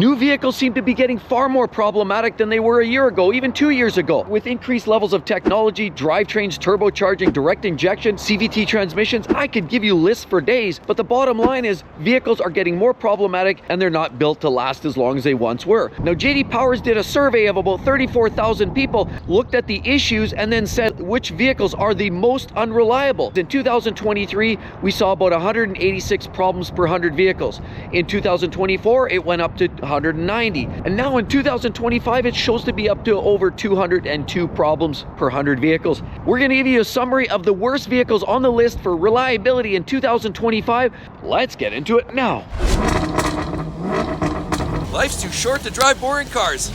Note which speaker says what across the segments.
Speaker 1: New vehicles seem to be getting far more problematic than they were a year ago, even 2 years ago. With increased levels of technology, drivetrains, turbocharging, direct injection, CVT transmissions, I could give you lists for days, but the bottom line is vehicles are getting more problematic and they're not built to last as long as they once were. Now, JD Powers did a survey of about 34,000 people, looked at the issues, and then said which vehicles are the most unreliable. In 2023, we saw about 186 problems per 100 vehicles. In 2024, it went up to 190. And now in 2025, it shows to be up to over 202 problems per 100 vehicles. We're going to give you a summary of the worst vehicles on the list for reliability in 2025. Let's get into it now.
Speaker 2: Life's too short to drive boring cars.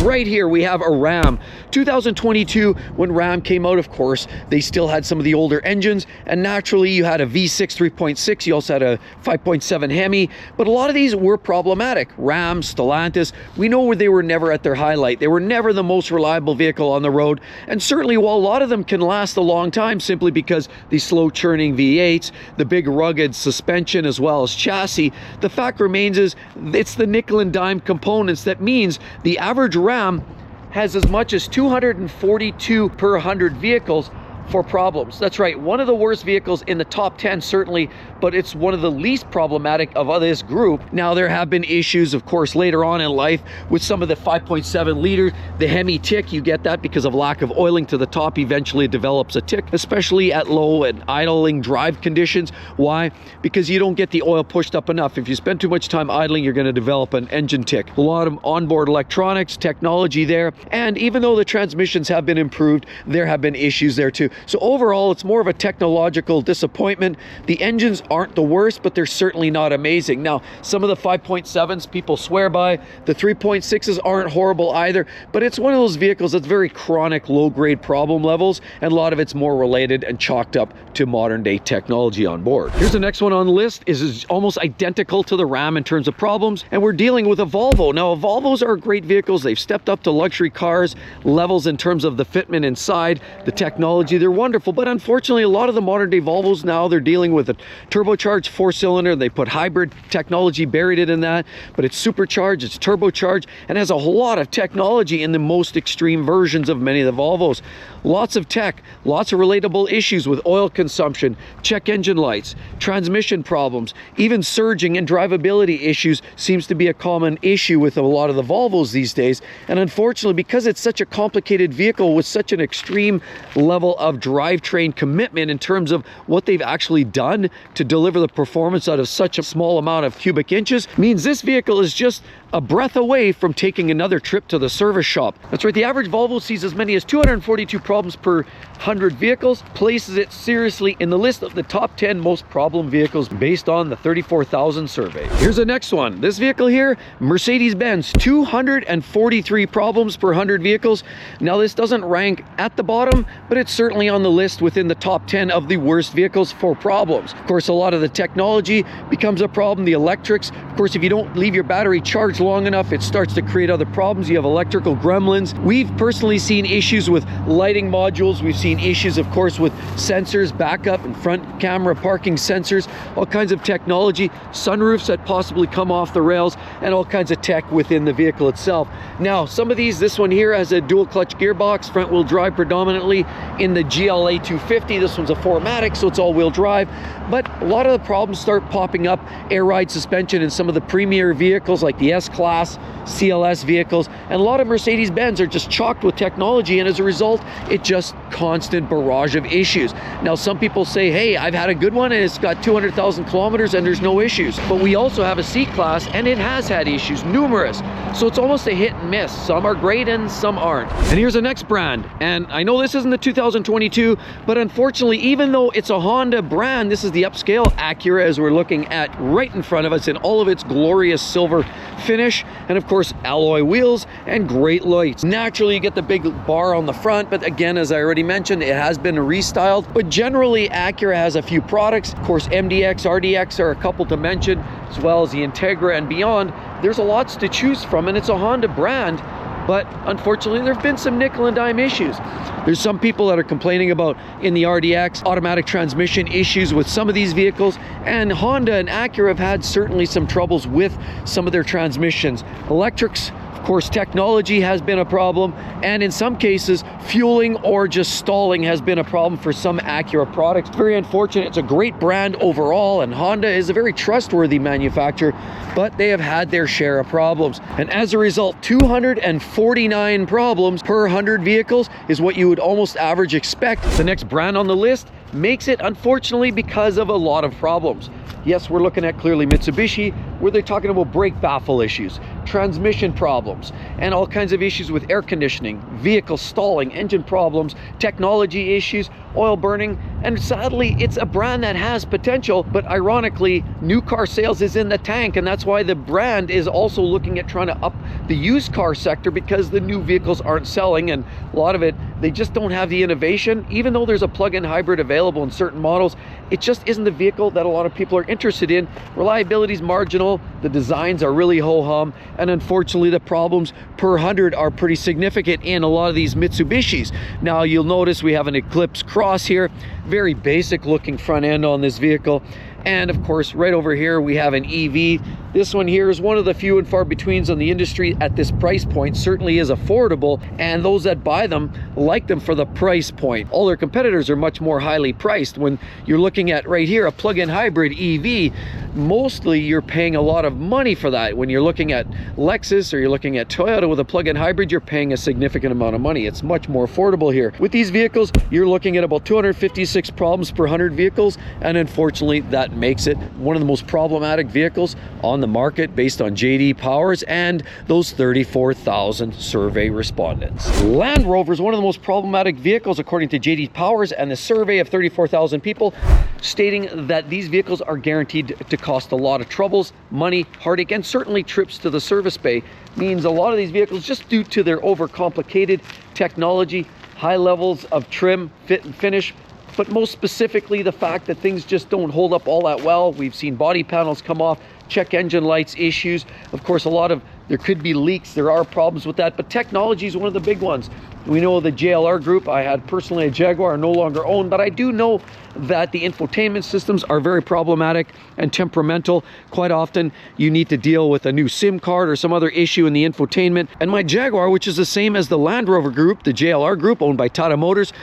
Speaker 1: Right here we have a Ram. 2022, when Ram came out, of course, they still had some of the older engines, and naturally you had a V6 3.6, you also had a 5.7 Hemi, but a lot of these were problematic. Ram, Stellantis, we know where they were never at their highlight. They were never the most reliable vehicle on the road, and certainly while a lot of them can last a long time simply because the slow churning V8s, the big rugged suspension as well as chassis, the fact remains is it's the nickel and dime components that means the average Ram has as much as 242 per 100 vehicles for problems. That's right, one of the worst vehicles in the top 10 certainly, but it's one of the least problematic of this group. Now, there have been issues, of course, later on in life with some of the 5.7 liter, the Hemi tick. You get that because of lack of oiling to the top. Eventually it develops a tick, especially at low and idling drive conditions. Why? Because you don't get the oil pushed up enough. If you spend too much time idling, you're going to develop an engine tick. A lot of onboard electronics, technology there, and even though the transmissions have been improved, there have been issues there too. So overall, it's more of a technological disappointment. The engines aren't the worst, but they're certainly not amazing. Now, some of the 5.7s people swear by. The 3.6s aren't horrible either, but it's one of those vehicles that's very chronic, low-grade problem levels, and a lot of it's more related and chalked up to modern-day technology on board. Here's the next one on the list. Is almost identical to the Ram in terms of problems, and we're dealing with a Volvo. Now, Volvos are great vehicles. They've stepped up to luxury cars levels in terms of the fitment inside, the technology. They're wonderful, but unfortunately a lot of the modern day Volvos now, they're dealing with a turbocharged 4-cylinder. They put hybrid technology buried in that, but it's supercharged, it's turbocharged, and has a whole lot of technology in the most extreme versions of many of the Volvos. Lots of tech, lots of relatable issues with oil consumption, check engine lights, transmission problems, even surging and drivability issues seems to be a common issue with a lot of the Volvos these days. And unfortunately, because it's such a complicated vehicle with such an extreme level of drivetrain commitment in terms of what they've actually done to deliver the performance out of such a small amount of cubic inches, means this vehicle is just a breath away from taking another trip to the service shop. That's right, the average Volvo sees as many as 242 problems per 100 vehicles, places it seriously in the list of the top 10 most problem vehicles based on the 34,000 survey. Here's the next one. This vehicle here, Mercedes-Benz, 243 problems per 100 vehicles. Now, this doesn't rank at the bottom, but it's certainly on the list within the top 10 of the worst vehicles for problems. Of course, a lot of the technology becomes a problem, the electrics. Of course, if you don't leave your battery charged long enough, it starts to create other problems. You have electrical gremlins. We've personally seen issues with lighting modules. We've seen issues, of course, with sensors, backup and front camera parking sensors, all kinds of technology, sunroofs that possibly come off the rails, and all kinds of tech within the vehicle itself. Now, some of these, this one here has a dual clutch gearbox, front wheel drive predominantly. In the GLA 250, this one's a 4MATIC, so it's all wheel drive. But a lot of the problems start popping up. Air ride suspension in some of the premier vehicles like the S-Class, CLS vehicles, and a lot of Mercedes-Benz are just chocked with technology, and as a result, it just constant barrage of issues. Now, some people say, hey, I've had a good one and it's got 200,000 kilometers and there's no issues. But we also have a C-Class and it has had issues, numerous. So it's almost a hit and miss. Some are great and some aren't. And here's the next brand. And I know this isn't the 2022, but unfortunately, even though it's a Honda brand, this is the upscale Acura, as we're looking at right in front of us in all of its glorious silver finish, and of course alloy wheels and great lights. Naturally, you get the big bar on the front, but again, as I already mentioned, it has been restyled. But generally, Acura has a few products. Of course, MDX, RDX are a couple to mention, as well as the Integra and beyond. There's a lots to choose from, and it's a Honda brand. But unfortunately, there have been some nickel and dime issues. There's some people that are complaining about, in the RDX, automatic transmission issues with some of these vehicles, and Honda and Acura have had certainly some troubles with some of their transmissions. Electrics, of course, technology has been a problem, and in some cases, fueling or just stalling has been a problem for some Acura products. Very unfortunate. It's a great brand overall, and Honda is a very trustworthy manufacturer, but they have had their share of problems. And as a result, 249 problems per 100 vehicles is what you would almost average expect. The next brand on the list makes it, unfortunately, because of a lot of problems. Yes, we're looking at clearly Mitsubishi, where they're talking about brake baffle issues, transmission problems, and all kinds of issues with air conditioning, vehicle stalling, engine problems, technology issues, oil burning, and sadly, it's a brand that has potential, but ironically, new car sales is in the tank, and that's why the brand is also looking at trying to up the used car sector, because the new vehicles aren't selling, and a lot of it, they just don't have the innovation. Even though there's a plug-in hybrid available in certain models, it just isn't the vehicle that a lot of people are interested in. Reliability is marginal, the designs are really ho-hum, and unfortunately the problems per 100 are pretty significant in a lot of these Mitsubishis. Now you'll notice we have an Eclipse Cross here, very basic looking front end on this vehicle. And of course, right over here, we have an EV. This one here is one of the few and far betweens on the industry at this price point. Certainly is affordable, and those that buy them like them for the price point. All their competitors are much more highly priced. When you're looking at right here, a plug-in hybrid EV, mostly you're paying a lot of money for that. When you're looking at Lexus or you're looking at Toyota with a plug-in hybrid, you're paying a significant amount of money. It's much more affordable here. With these vehicles, you're looking at about 256 problems per 100 vehicles, and unfortunately, that makes it one of the most problematic vehicles on the market based on JD Powers and those 34,000 survey respondents. Land Rover is one of the most problematic vehicles according to JD Powers and the survey of 34,000 people, stating that these vehicles are guaranteed to cost a lot of troubles, money, heartache, and certainly trips to the service bay. Means a lot of these vehicles, just due to their overcomplicated technology, high levels of trim, fit, and finish, but most specifically the fact that things just don't hold up all that well. We've seen body panels come off, check engine lights issues. Of course, there could be leaks, there are problems with that, but technology is one of the big ones. We know the JLR group, I had personally a Jaguar, no longer owned, but I do know that the infotainment systems are very problematic and temperamental. Quite often you need to deal with a new SIM card or some other issue in the infotainment. And my Jaguar, which is the same as the Land Rover group, the JLR group owned by Tata Motors,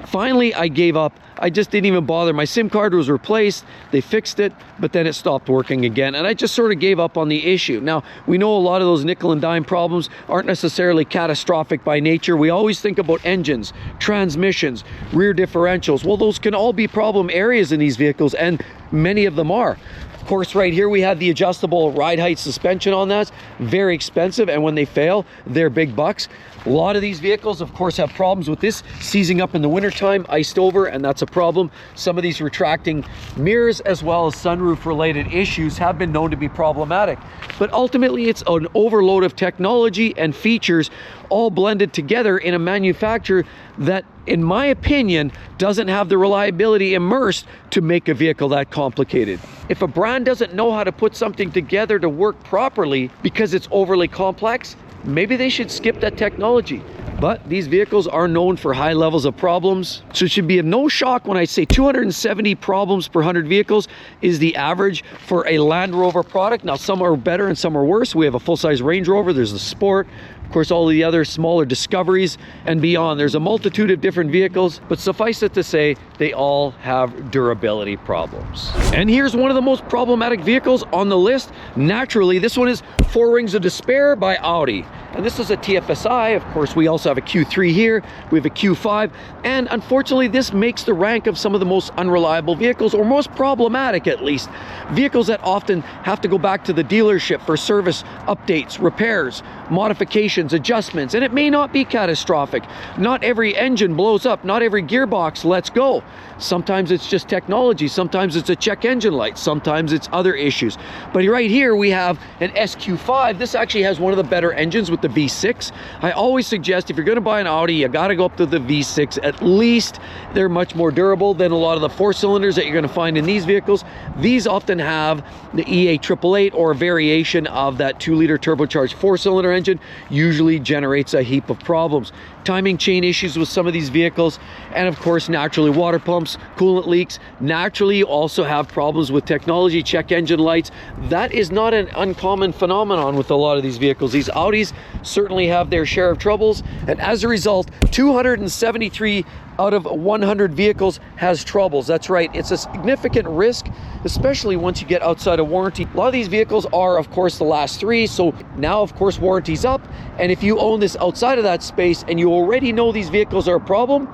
Speaker 1: finally I gave up. I just didn't even bother. My SIM card was replaced, they fixed it, but then it stopped working again, and I just sort of gave up on the issue. Now, we know a lot of those nickel and dime problems aren't necessarily catastrophic by nature. We always think about engines, transmissions, rear differentials. Well, those can all be problem areas in these vehicles, and many of them are. Of course, right here we have the adjustable ride height suspension on that. Very expensive, and when they fail, they're big bucks. A lot of these vehicles, of course, have problems with this seizing up in the wintertime, iced over, and that's a problem. Some of these retracting mirrors as well as sunroof related issues have been known to be problematic. But ultimately, it's an overload of technology and features all blended together in a manufacturer that, in my opinion, doesn't have the reliability immersed to make a vehicle that complicated. If a brand doesn't know how to put something together to work properly because it's overly complex, maybe they should skip that technology. But these vehicles are known for high levels of problems, so it should be of no shock when I say 270 problems per 100 vehicles is the average for a Land Rover product. Now, some are better and some are worse. We have a full-size Range Rover, there's the Sport, of course, all the other smaller Discoveries and beyond. There's a multitude of different vehicles, but suffice it to say, they all have durability problems. And here's one of the most problematic vehicles on the list. Naturally, this one is Four Rings of Despair by Audi. And this is a TFSI. Of course, we also have a Q3 here. We have a Q5. And unfortunately, this makes the rank of some of the most unreliable vehicles, or most problematic at least. Vehicles that often have to go back to the dealership for service updates, repairs, modifications, adjustments, and it may not be catastrophic. Not every engine blows up, not every gearbox lets go. Sometimes it's just technology, sometimes it's a check engine light, sometimes it's other issues. But right here we have an SQ5. This actually has one of the better engines with with the V6. I always suggest if you're going to buy an Audi, you got to go up to the V6. At least they're much more durable than a lot of the 4-cylinders that you're going to find in these vehicles. These often have the EA888 or a variation of that 2-liter turbocharged 4-cylinder engine, usually generates a heap of problems. Timing chain issues with some of these vehicles, and of course naturally water pumps, coolant leaks. Naturally you also have problems with technology, check engine lights. That is not an uncommon phenomenon with a lot of these vehicles. These Audis certainly have their share of troubles, and as a result 273 out of 100 vehicles has troubles. That's right, it's a significant risk, especially once you get outside of warranty. A lot of these vehicles are of course the last 3, so now of course warranty's up, and if you own this outside of that space and you already know these vehicles are a problem,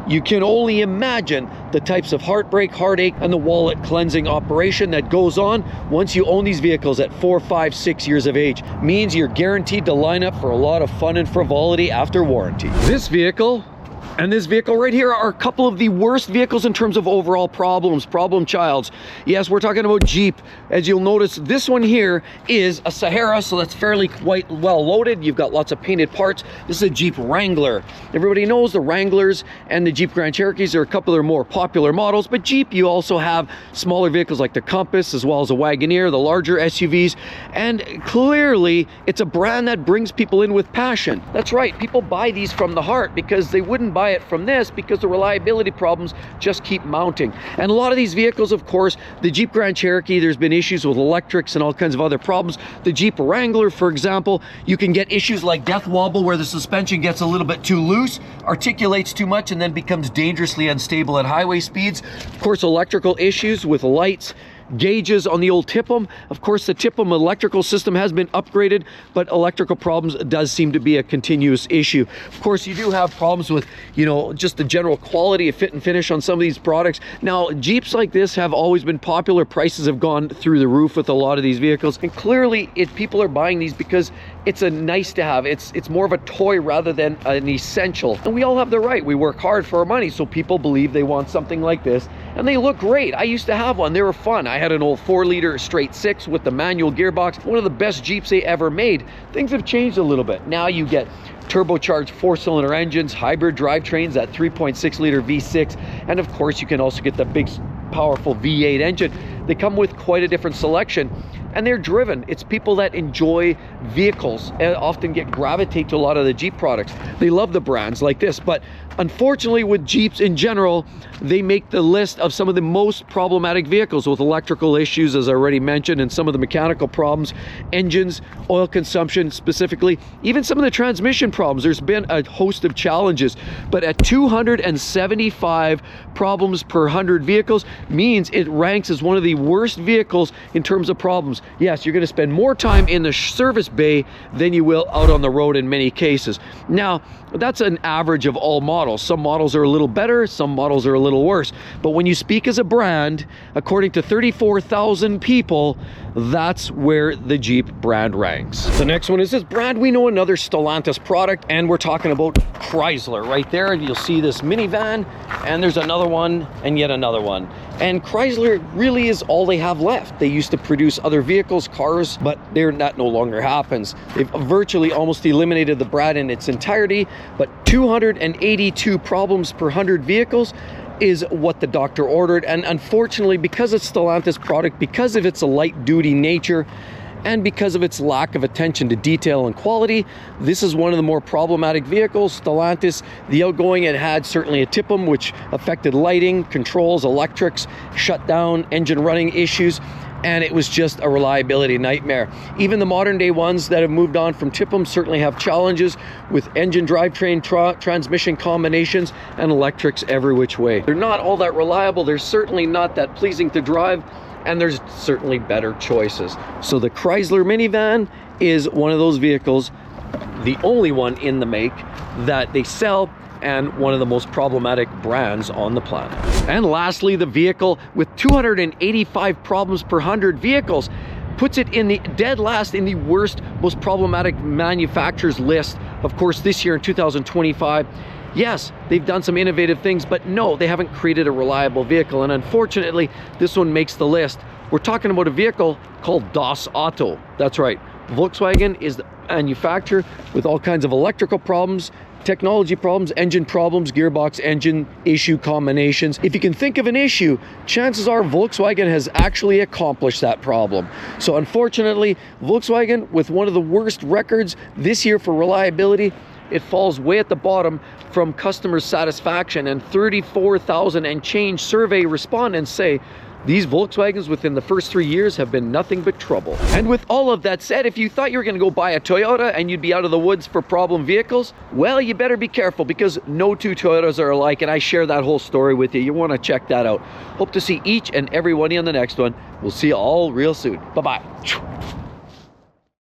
Speaker 1: you can only imagine the types of heartbreak, heartache, and the wallet cleansing operation that goes on once you own these vehicles at 4, 5, 6 years of age. Means you're guaranteed to line up for a lot of fun and frivolity after warranty. This vehicle and this vehicle right here are a couple of the worst vehicles in terms of overall problems, problem childs. Yes, we're talking about Jeep. As you'll notice, this one here is a Sahara, so that's fairly quite well loaded. You've got lots of painted parts. This is a Jeep Wrangler. Everybody knows the Wranglers and the Jeep Grand Cherokees are a couple of their more popular models, but Jeep, you also have smaller vehicles like the Compass, as well as a Wagoneer, the larger SUVs, and clearly it's a brand that brings people in with passion. That's right, people buy these from the heart because they wouldn't buy it from this because the reliability problems just keep mounting. And a lot of these vehicles, of course, the Jeep Grand Cherokee, there's been issues with electrics and all kinds of other problems. The Jeep Wrangler, for example, you can get issues like death wobble, where the suspension gets a little bit too loose, articulates too much, and then becomes dangerously unstable at highway speeds. Of course, electrical issues with lights, gauges on the old TIPM. Of course, the TIPM electrical system has been upgraded, but electrical problems does seem to be a continuous issue. Of course, you do have problems with, you know, just the general quality of fit and finish on some of these products. Now, Jeeps like this have always been popular. Prices have gone through the roof with a lot of these vehicles, and clearly people are buying these because it's a nice to have. It's more of a toy rather than an essential, and we all have the right. We work hard for our money, so people believe they want something like this, and they look great. I used to have one. They were fun. I had an old 4-liter straight 6 with the manual gearbox, one of the best Jeeps they ever made. Things have changed a little bit. Now you get turbocharged 4-cylinder engines, hybrid drivetrains, that 3.6-liter V6, and of course you can also get the big powerful V8 engine. They come with quite a different selection, and they're driven. It's people that enjoy vehicles and often gravitate to a lot of the Jeep products. They love the brands like this, but unfortunately with Jeeps in general, they make the list of some of the most problematic vehicles with electrical issues, as I already mentioned, and some of the mechanical problems, engines, oil consumption specifically, even some of the transmission problems. There's been a host of challenges, but at 275 problems per 100 vehicles means it ranks as one of the worst vehicles in terms of problems. Yes, you're going to spend more time in the service bay than you will out on the road in many cases. Now, that's an average of all models. Some models are a little better, some models are a little worse. But when you speak as a brand, according to 34,000 people, that's where the Jeep brand ranks. The next one is this brand we know, another Stellantis product, and we're talking about Chrysler. Right there, you'll see this minivan, and there's another one, and yet another one. And Chrysler really is all they have left. They used to produce other vehicles, cars, but that no longer happens. They've virtually almost eliminated the brand in its entirety, but 282 problems per 100 vehicles is what the doctor ordered. And unfortunately, because it's Stellantis product, because of its light duty nature, and because of its lack of attention to detail and quality, this is one of the more problematic vehicles. Stellantis, the outgoing, it had certainly a TIPM, which affected lighting, controls, electrics, shut down, engine running issues, and it was just a reliability nightmare. Even the modern day ones that have moved on from TIPM certainly have challenges with engine drivetrain transmission combinations and electrics every which way. They're not all that reliable. They're certainly not that pleasing to drive, and there's certainly better choices. So the Chrysler minivan is one of those vehicles, the only one in the make that they sell, and one of the most problematic brands on the planet. And lastly, the vehicle with 285 problems per 100 vehicles puts it in the dead last in the worst, most problematic manufacturers list. Of course, this year in 2025, yes, they've done some innovative things, but no, they haven't created a reliable vehicle. And unfortunately, this one makes the list. We're talking about a vehicle called Das Auto. That's right, Volkswagen is the manufacturer with all kinds of electrical problems, technology problems, engine problems, gearbox, engine issue combinations. If you can think of an issue, chances are Volkswagen has actually accomplished that problem. So unfortunately, Volkswagen, with one of the worst records this year for reliability, it falls way at the bottom from customer satisfaction, and 34,000 and change survey respondents say these Volkswagens within the first 3 years have been nothing but trouble. And with all of that said, if you thought you were going to go buy a Toyota and you'd be out of the woods for problem vehicles, well, you better be careful, because no two Toyotas are alike, and I share that whole story with you. You want to check that out. Hope to see each and every one of you on the next one. We'll see you all real soon. Bye-bye.